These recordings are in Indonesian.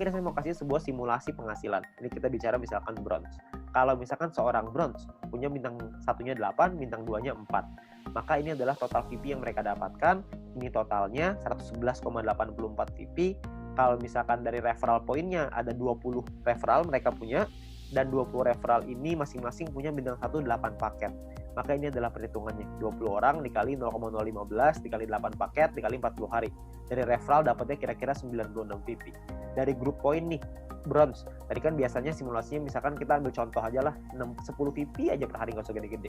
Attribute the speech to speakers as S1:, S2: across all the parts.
S1: Mungkin saya mau kasih sebuah simulasi penghasilan. Ini kita bicara misalkan bronze. Kalau misalkan seorang bronze punya bintang satunya 8, bintang 2-nya 4, maka ini adalah total VP yang mereka dapatkan. Ini totalnya 111,84 VP. Kalau misalkan dari referral poinnya ada 20 referral mereka punya, dan 20 referral ini masing-masing punya bintang 1 8 paket. Maka ini adalah perhitungannya, 20 orang dikali 0,015 dikali 8 paket dikali 40 hari. Dari referral dapatnya kira-kira 96 VP. Dari grup poin nih, bronze. Tadi kan biasanya simulasinya misalkan kita ambil contoh aja lah, 10 VP aja per hari, nggak usah gede-gede.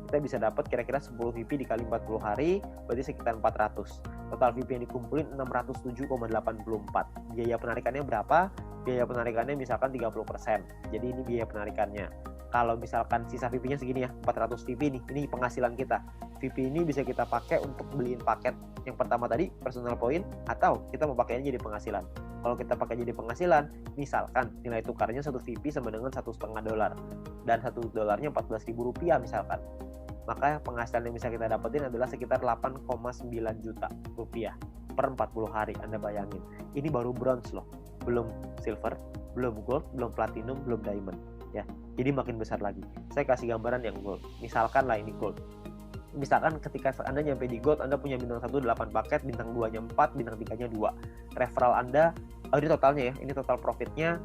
S1: Kita bisa dapat kira-kira 10 VP dikali 40 hari, berarti sekitar 400. Total VP yang dikumpulin 607,84. Biaya penarikannya berapa? Biaya penarikannya misalkan 30%. Jadi ini biaya penarikannya. Kalau misalkan sisa VP-nya segini ya, 400 VP nih, ini penghasilan kita. VP ini bisa kita pakai untuk beliin paket yang pertama tadi, personal point, atau kita mau pakainya jadi penghasilan. Kalau kita pakai jadi penghasilan, misalkan nilai tukarnya 1 VP sama dengan $1,5, dan $1 14.000 rupiah misalkan. Maka penghasilan yang bisa kita dapetin adalah sekitar 8,9 juta rupiah per 40 hari. Anda bayangin, ini baru bronze loh, belum silver, belum gold, belum platinum, belum diamond ya. Jadi makin besar lagi. Saya kasih gambaran yang gold. Misalkan lah ini gold. Misalkan ketika Anda nyampe di gold, Anda punya bintang 1 8 paket, bintang 2-nya 4, bintang 3-nya 2. Referral Anda, ini totalnya ya, ini total profitnya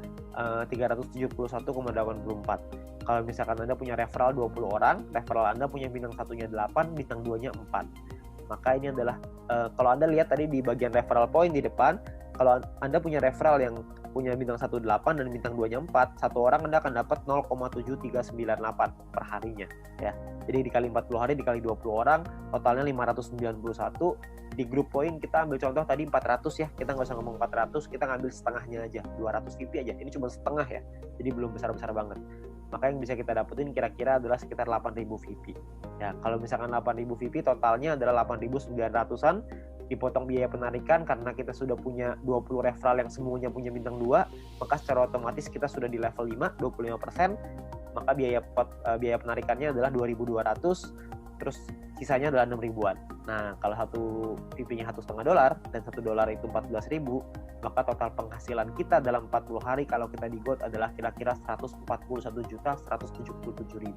S1: 371,84. Kalau misalkan Anda punya referral 20 orang, referral Anda punya bintang 1-nya 8, bintang 2-nya 4. Maka ini adalah, kalau Anda lihat tadi di bagian referral point di depan, kalau Anda punya referral yang punya bintang 1 8 dan bintang 2-nya 4, satu orang Anda akan dapat 0,7398 per harinya ya. Jadi dikali 40 hari dikali 20 orang, totalnya 591. Di grup poin kita ambil contoh tadi 400 ya, kita nggak usah ngomong 400, kita ngambil setengahnya aja, 200 VP aja. Ini cuma setengah ya, jadi belum besar-besar banget. Maka yang bisa kita dapetin kira-kira adalah sekitar 8.000 VP ya. Kalau misalkan 8.000 VP, totalnya adalah 8.900-an, dipotong biaya penarikan karena kita sudah punya 20 referral yang semuanya punya bintang 2, maka secara otomatis kita sudah di level 5, 25%, maka biaya penarikannya adalah 2.200, terus sisanya adalah 6.000-an. Nah, kalau satu VP-nya $1,5 dan $1 itu 14.000, maka total penghasilan kita dalam 40 hari kalau kita di gold adalah kira-kira 141.177.000.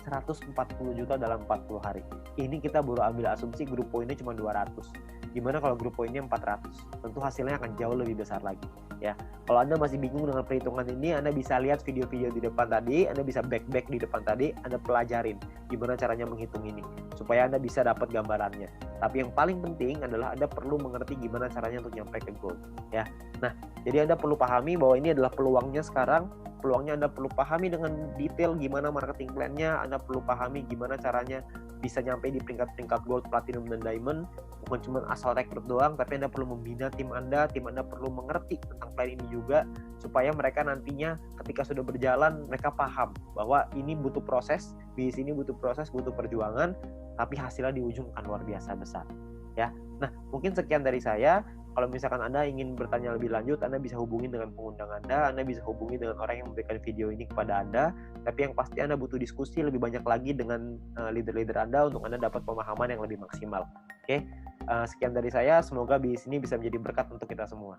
S1: 140 juta dalam 40 hari. Ini kita baru ambil asumsi grup poinnya cuma 200. Gimana kalau grup poinnya 400? Tentu hasilnya akan jauh lebih besar lagi ya. Kalau Anda masih bingung dengan perhitungan ini, Anda bisa lihat video-video di depan tadi, Anda bisa back di depan tadi, Anda pelajarin gimana caranya menghitung ini supaya Anda bisa dapat gambarannya. Tapi yang paling penting adalah Anda perlu mengerti gimana caranya untuk nyampe ke gold ya. Nah, jadi Anda perlu pahami bahwa ini adalah peluangnya sekarang. Peluangnya Anda perlu pahami dengan detail gimana marketing plan-nya, Anda perlu pahami gimana caranya bisa nyampe di peringkat-peringkat gold, platinum, dan diamond. Bukan cuma asal rekrut doang, tapi Anda perlu membina tim Anda perlu mengerti tentang plan ini juga, supaya mereka nantinya ketika sudah berjalan, mereka paham bahwa ini butuh proses, di sini butuh proses, butuh perjuangan, tapi hasilnya di ujung akan luar biasa besar. Ya, nah mungkin sekian dari saya. Kalau misalkan Anda ingin bertanya lebih lanjut, Anda bisa hubungi dengan pengundang Anda bisa hubungi dengan orang yang memberikan video ini kepada Anda. Tapi yang pasti Anda butuh diskusi lebih banyak lagi dengan leader-leader Anda untuk Anda dapat pemahaman yang lebih maksimal. Oke, sekian dari saya. Semoga bisnis ini bisa menjadi berkat untuk kita semua.